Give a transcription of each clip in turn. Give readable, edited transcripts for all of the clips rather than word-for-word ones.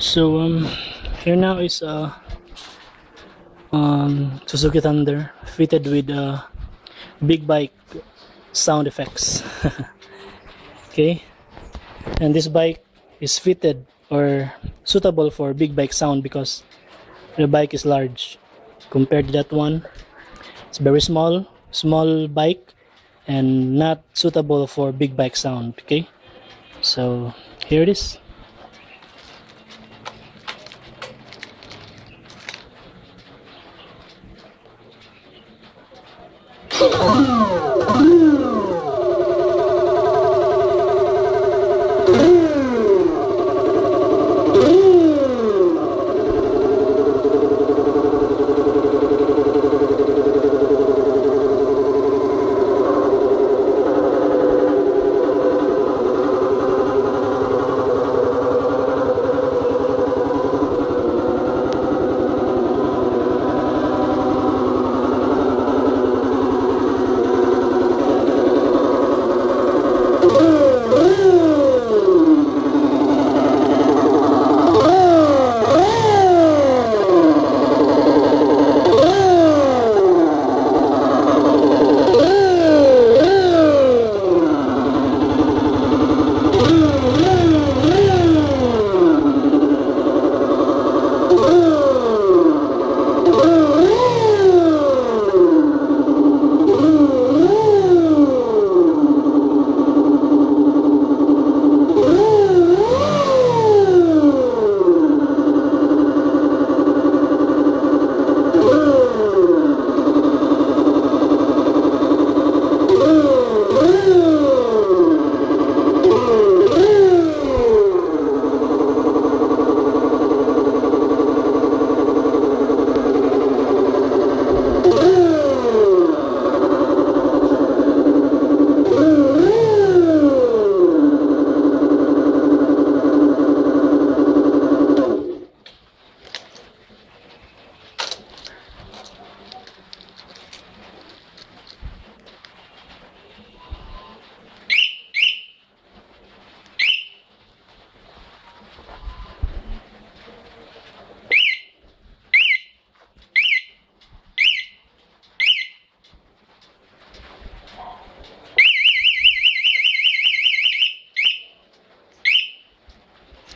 So here now is a Suzuki Thunder fitted with big bike sound effects. Okay, and this bike is fitted or suitable for big bike sound because the bike is large compared to that one. It's very small bike and not suitable for big bike sound. Okay, so here it is.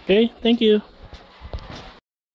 Okay, thank you.